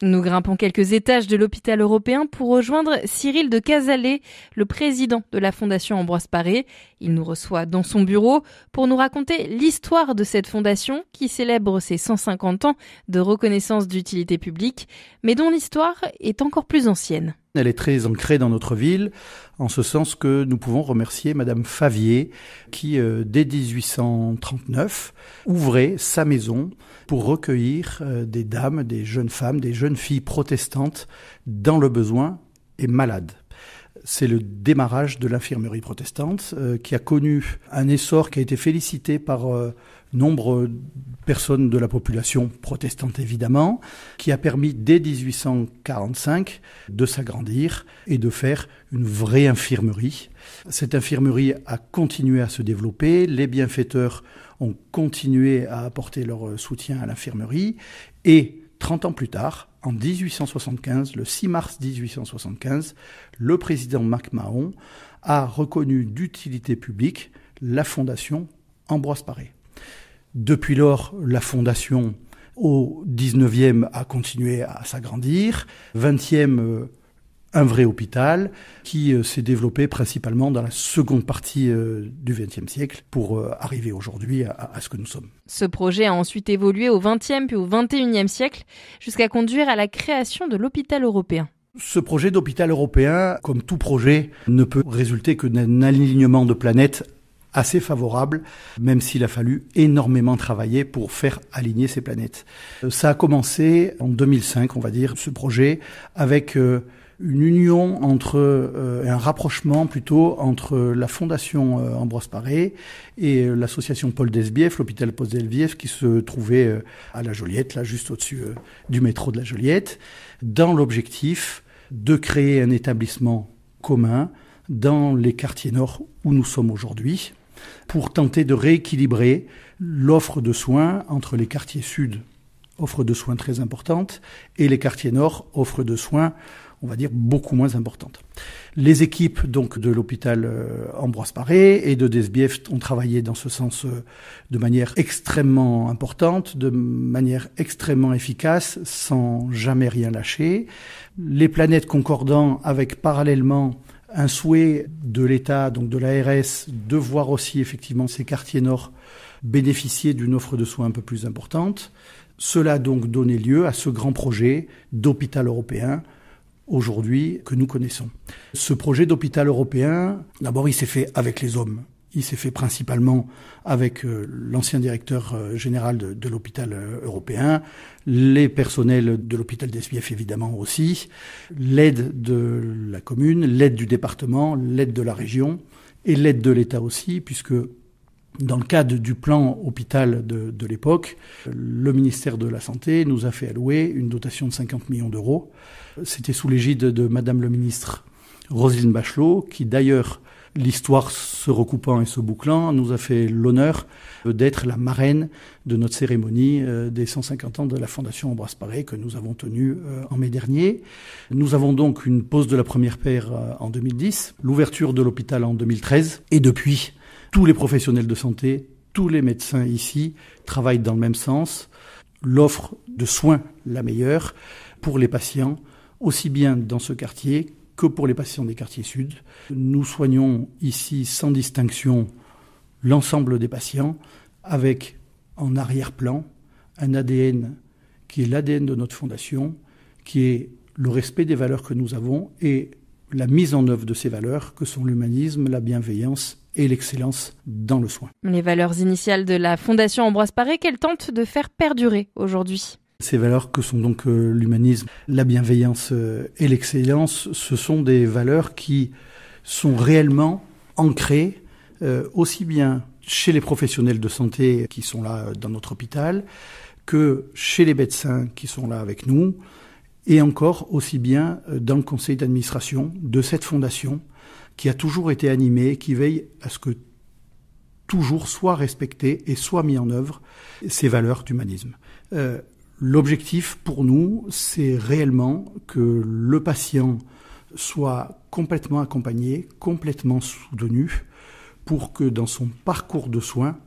Nous grimpons quelques étages de l'hôpital européen pour rejoindre Cyril de Cazalet, le président de la Fondation Ambroise Paré. Il nous reçoit dans son bureau pour nous raconter l'histoire de cette fondation qui célèbre ses 150 ans de reconnaissance d'utilité publique, mais dont l'histoire est encore plus ancienne. Elle est très ancrée dans notre ville, en ce sens que nous pouvons remercier Madame Favier, qui, dès 1839, ouvrait sa maison pour recueillir des dames, des jeunes femmes, des jeunes filles protestantes dans le besoin et malades. C'est le démarrage de l'infirmerie protestante qui a connu un essor qui a été félicité par nombre de personnes de la population protestante évidemment, qui a permis dès 1845 de s'agrandir et de faire une vraie infirmerie. Cette infirmerie a continué à se développer, les bienfaiteurs ont continué à apporter leur soutien à l'infirmerie et 30 ans plus tard, en 1875, le 6 mars 1875, le président MacMahon a reconnu d'utilité publique la fondation Ambroise Paré. Depuis lors, la fondation, au 19e, a continué à s'agrandir. 20e, un vrai hôpital qui s'est développé principalement dans la seconde partie du XXe siècle pour arriver aujourd'hui à ce que nous sommes. Ce projet a ensuite évolué au XXe puis au XXIe siècle jusqu'à conduire à la création de l'hôpital européen. Ce projet d'hôpital européen, comme tout projet, ne peut résulter que d'un alignement de planètes assez favorable, même s'il a fallu énormément travailler pour faire aligner ces planètes. Ça a commencé en 2005, on va dire, ce projet, avec une union un rapprochement plutôt entre la fondation Ambroise Paré et l'association Paul Desbièvre, l'hôpital Paul Desbièvre, qui se trouvait à la Joliette, là juste au-dessus du métro de la Joliette, dans l'objectif de créer un établissement commun dans les quartiers nord où nous sommes aujourd'hui, pour tenter de rééquilibrer l'offre de soins entre les quartiers sud, offre de soins très importante, et les quartiers nord, offre de soins, on va dire, beaucoup moins importante. Les équipes donc de l'hôpital Ambroise Paré et de Desbièvre ont travaillé dans ce sens de manière extrêmement importante, de manière extrêmement efficace, sans jamais rien lâcher. Les planètes concordant avec parallèlement un souhait de l'État, donc de l'ARS, de voir aussi effectivement ces quartiers nord bénéficier d'une offre de soins un peu plus importante. Cela a donc donné lieu à ce grand projet d'hôpital européen aujourd'hui que nous connaissons. Ce projet d'hôpital européen, d'abord il s'est fait avec les hommes. Il s'est fait principalement avec l'ancien directeur général de l'hôpital européen, les personnels de l'hôpital d'Esbièvre évidemment aussi, l'aide de la commune, l'aide du département, l'aide de la région et l'aide de l'État aussi, puisque dans le cadre du plan hôpital de l'époque, le ministère de la Santé nous a fait allouer une dotation de 50 millions d'euros. C'était sous l'égide de Madame le ministre Roselyne Bachelot, qui d'ailleurs, l'histoire se recoupant et se bouclant, nous a fait l'honneur d'être la marraine de notre cérémonie des 150 ans de la Fondation Ambroise Paré que nous avons tenue en mai dernier. Nous avons donc une pose de la première pierre en 2010, l'ouverture de l'hôpital en 2013, et depuis, tous les professionnels de santé, tous les médecins ici travaillent dans le même sens. L'offre de soins la meilleure pour les patients, aussi bien dans ce quartier que pour les patients des quartiers sud. Nous soignons ici sans distinction l'ensemble des patients avec en arrière-plan un ADN qui est l'ADN de notre fondation, qui est le respect des valeurs que nous avons et la mise en œuvre de ces valeurs que sont l'humanisme, la bienveillance et l'excellence dans le soin. Les valeurs initiales de la Fondation Ambroise Paré qu'elle tente de faire perdurer aujourd'hui. Ces valeurs que sont donc l'humanisme, la bienveillance et l'excellence, ce sont des valeurs qui sont réellement ancrées aussi bien chez les professionnels de santé qui sont là dans notre hôpital que chez les médecins qui sont là avec nous et encore aussi bien dans le conseil d'administration de cette fondation qui a toujours été animée, qui veille à ce que toujours soit respecté et soit mis en œuvre ces valeurs d'humanisme. L'objectif pour nous, c'est réellement que le patient soit complètement accompagné, complètement soutenu, pour que dans son parcours de soins,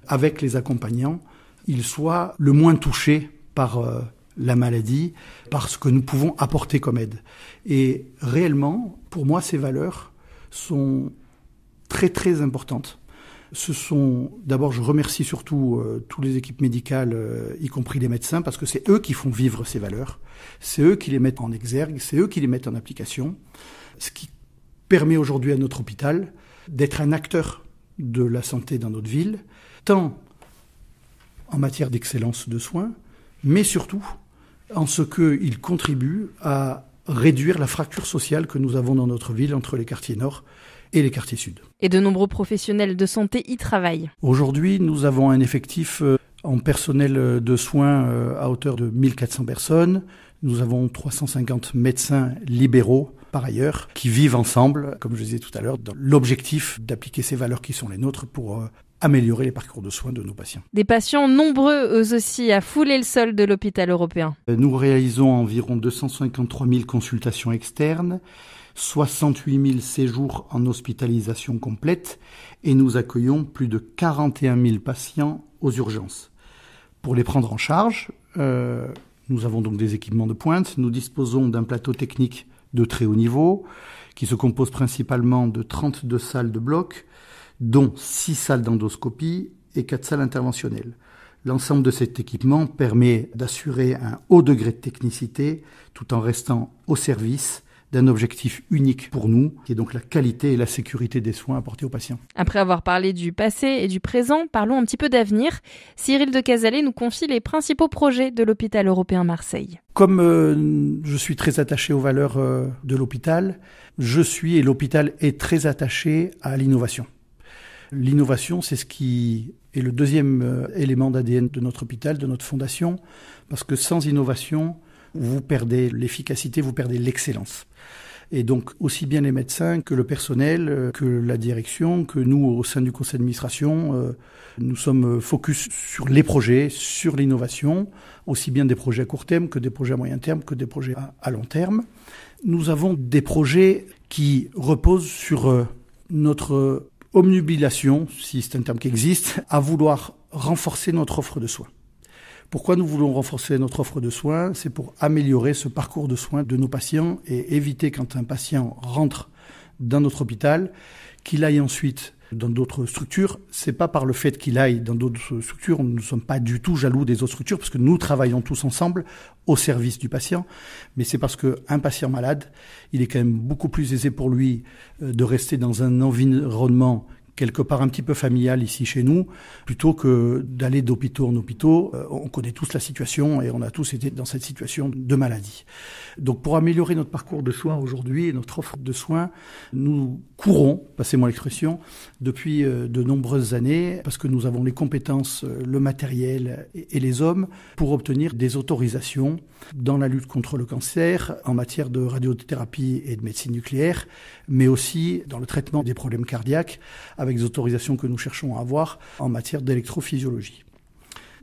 avec les accompagnants, il soit le moins touché par la maladie par ce que nous pouvons apporter comme aide. Et réellement, pour moi, ces valeurs sont très très importantes. D'abord, je remercie surtout toutes les équipes médicales, y compris les médecins, parce que c'est eux qui font vivre ces valeurs. C'est eux qui les mettent en exergue, c'est eux qui les mettent en application. Ce qui permet aujourd'hui à notre hôpital d'être un acteur de la santé dans notre ville, tant en matière d'excellence de soins, mais surtout en ce qu'il contribue à réduire la fracture sociale que nous avons dans notre ville entre les quartiers nord et les quartiers sud. Et de nombreux professionnels de santé y travaillent. Aujourd'hui, nous avons un effectif en personnel de soins à hauteur de 1400 personnes. Nous avons 350 médecins libéraux, par ailleurs, qui vivent ensemble, comme je disais tout à l'heure, dans l'objectif d'appliquer ces valeurs qui sont les nôtres pour améliorer les parcours de soins de nos patients. Des patients nombreux, eux aussi, à fouler le sol de l'hôpital européen. Nous réalisons environ 253 000 consultations externes, 68 000 séjours en hospitalisation complète et nous accueillons plus de 41 000 patients aux urgences. Pour les prendre en charge, nous avons donc des équipements de pointe. Nous disposons d'un plateau technique de très haut niveau qui se compose principalement de 32 salles de bloc, dont 6 salles d'endoscopie et 4 salles interventionnelles. L'ensemble de cet équipement permet d'assurer un haut degré de technicité tout en restant au service d'un objectif unique pour nous, qui est donc la qualité et la sécurité des soins apportés aux patients. Après avoir parlé du passé et du présent, parlons un petit peu d'avenir. Cyril de Cazalet nous confie les principaux projets de l'hôpital européen Marseille. Comme je suis très attaché aux valeurs de l'hôpital, et l'hôpital est très attaché à l'innovation. L'innovation, c'est ce qui est le deuxième élément d'ADN de notre hôpital, de notre fondation, parce que sans innovation, vous perdez l'efficacité, vous perdez l'excellence. Et donc, aussi bien les médecins que le personnel, que la direction, que nous, au sein du conseil d'administration, nous sommes focus sur les projets, sur l'innovation, aussi bien des projets à court terme que des projets à moyen terme, que des projets à long terme. Nous avons des projets qui reposent sur notre obnubilation, si c'est un terme qui existe, à vouloir renforcer notre offre de soins. Pourquoi nous voulons renforcer notre offre de soins ? C'est pour améliorer ce parcours de soins de nos patients et éviter quand un patient rentre dans notre hôpital, qu'il aille ensuite dans d'autres structures. C'est pas par le fait qu'il aille dans d'autres structures, nous ne sommes pas du tout jaloux des autres structures parce que nous travaillons tous ensemble au service du patient, mais c'est parce qu'un patient malade, il est quand même beaucoup plus aisé pour lui de rester dans un environnement quelque part un petit peu familial ici chez nous, plutôt que d'aller d'hôpitaux en hôpitaux. On connaît tous la situation et on a tous été dans cette situation de maladie. Donc pour améliorer notre parcours de soins aujourd'hui et notre offre de soins, nous courons, passez-moi l'expression, depuis de nombreuses années, parce que nous avons les compétences, le matériel et les hommes pour obtenir des autorisations dans la lutte contre le cancer, en matière de radiothérapie et de médecine nucléaire, mais aussi dans le traitement des problèmes cardiaques, avec des autorisations que nous cherchons à avoir en matière d'électrophysiologie.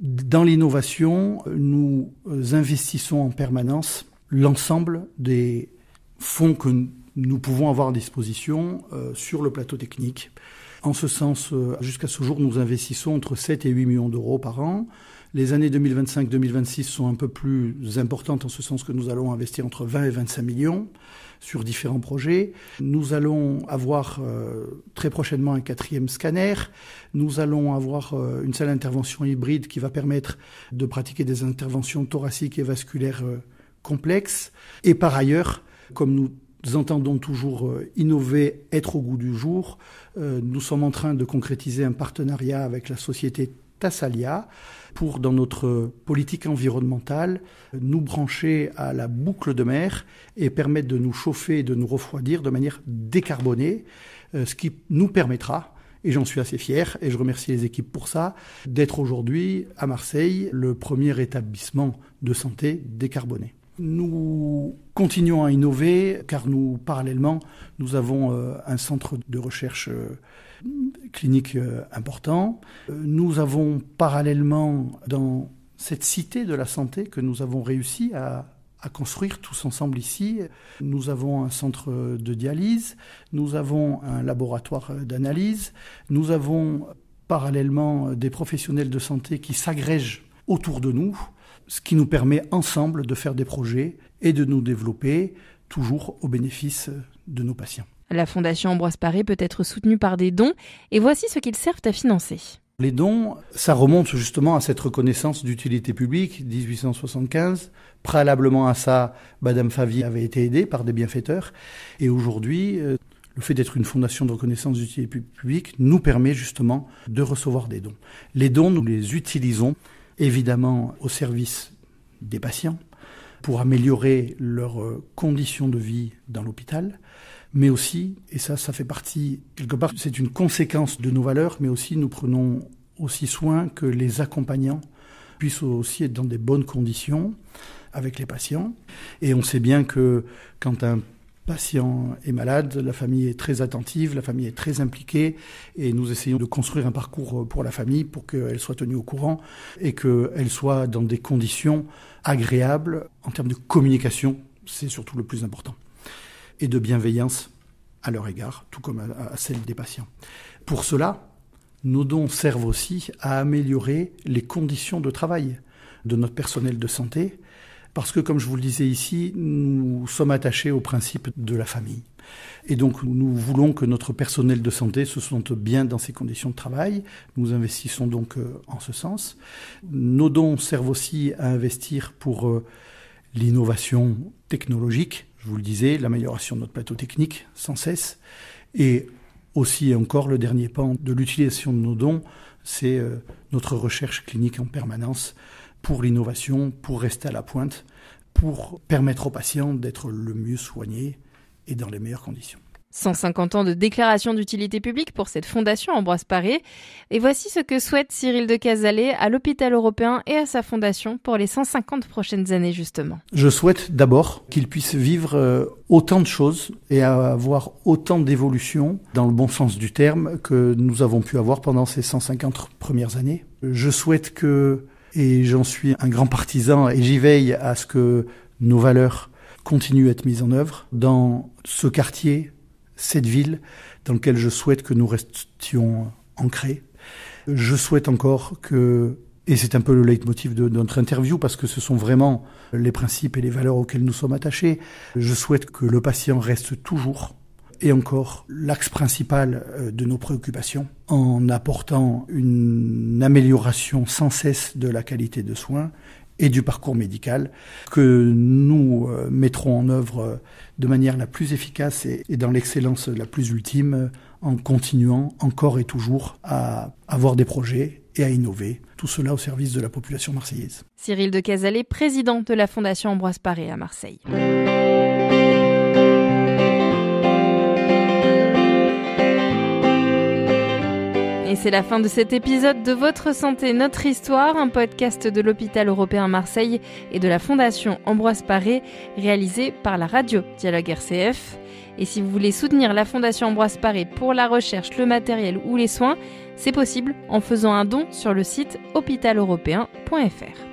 Dans l'innovation, nous investissons en permanence l'ensemble des fonds que nous pouvons avoir à disposition sur le plateau technique. En ce sens, jusqu'à ce jour, nous investissons entre 7 et 8 millions d'euros par an. Les années 2025-2026 sont un peu plus importantes en ce sens que nous allons investir entre 20 et 25 millions sur différents projets. Nous allons avoir très prochainement un 4e scanner. Nous allons avoir une salle d'intervention hybride qui va permettre de pratiquer des interventions thoraciques et vasculaires complexes. Et par ailleurs, comme nous entendons toujours innover, être au goût du jour, nous sommes en train de concrétiser un partenariat avec la société Tassalia pour, dans notre politique environnementale, nous brancher à la boucle de mer et permettre de nous chauffer et de nous refroidir de manière décarbonée, ce qui nous permettra, et j'en suis assez fier, et je remercie les équipes pour ça, d'être aujourd'hui à Marseille le premier établissement de santé décarboné. Nous continuons à innover car parallèlement, nous avons un centre de recherche clinique important. Nous avons parallèlement, dans cette cité de la santé que nous avons réussi à construire tous ensemble ici, nous avons un centre de dialyse, nous avons un laboratoire d'analyse, nous avons parallèlement des professionnels de santé qui s'agrègent autour de nous ce qui nous permet ensemble de faire des projets et de nous développer toujours au bénéfice de nos patients. La Fondation Ambroise Paré peut être soutenue par des dons et voici ce qu'ils servent à financer. Les dons, ça remonte justement à cette reconnaissance d'utilité publique 1875. Préalablement à ça, Madame Favie avait été aidée par des bienfaiteurs. Et aujourd'hui, le fait d'être une fondation de reconnaissance d'utilité publique nous permet justement de recevoir des dons. Les dons, nous les utilisons évidemment au service des patients pour améliorer leurs conditions de vie dans l'hôpital, mais aussi, et ça fait partie, quelque part, c'est une conséquence de nos valeurs, mais aussi nous prenons aussi soin que les accompagnants puissent aussi être dans des bonnes conditions avec les patients. Et on sait bien que quand un patient est malade, la famille est très attentive, la famille est très impliquée, et nous essayons de construire un parcours pour la famille pour qu'elle soit tenue au courant et qu'elle soit dans des conditions agréables en termes de communication, c'est surtout le plus important, et de bienveillance à leur égard, tout comme à celle des patients. Pour cela, nos dons servent aussi à améliorer les conditions de travail de notre personnel de santé, parce que, comme je vous le disais ici, nous sommes attachés au principe de la famille. Et donc, nous voulons que notre personnel de santé se sente bien dans ses conditions de travail. Nous investissons donc en ce sens. Nos dons servent aussi à investir pour l'innovation technologique. Je vous le disais, l'amélioration de notre plateau technique sans cesse. Et aussi, encore, le dernier pan de l'utilisation de nos dons, c'est notre recherche clinique en permanence pour l'innovation, pour rester à la pointe, pour permettre aux patients d'être le mieux soignés et dans les meilleures conditions. 150 ans de déclaration d'utilité publique pour cette fondation Ambroise Paré. Et voici ce que souhaite Cyril de Cazalet à l'hôpital européen et à sa fondation pour les 150 prochaines années justement. Je souhaite d'abord qu'il puisse vivre autant de choses et avoir autant d'évolutions, dans le bon sens du terme, que nous avons pu avoir pendant ces 150 premières années. Je souhaite que, et j'en suis un grand partisan et j'y veille à ce que nos valeurs continuent à être mises en œuvre dans ce quartier, cette ville dans laquelle je souhaite que nous restions ancrés. Je souhaite encore que, et c'est un peu le leitmotiv de notre interview parce que ce sont vraiment les principes et les valeurs auxquels nous sommes attachés, je souhaite que le patient reste toujours et encore l'axe principal de nos préoccupations en apportant une amélioration sans cesse de la qualité de soins et du parcours médical que nous mettrons en œuvre de manière la plus efficace et dans l'excellence la plus ultime en continuant encore et toujours à avoir des projets et à innover. Tout cela au service de la population marseillaise. Cyril de Cazalet, président de la Fondation Ambroise Paré à Marseille. Et c'est la fin de cet épisode de Votre Santé, Notre Histoire, un podcast de l'hôpital européen Marseille et de la Fondation Ambroise Paré, réalisé par la radio Dialogue RCF. Et si vous voulez soutenir la Fondation Ambroise Paré pour la recherche, le matériel ou les soins, c'est possible en faisant un don sur le site hôpitaleuropéen.fr.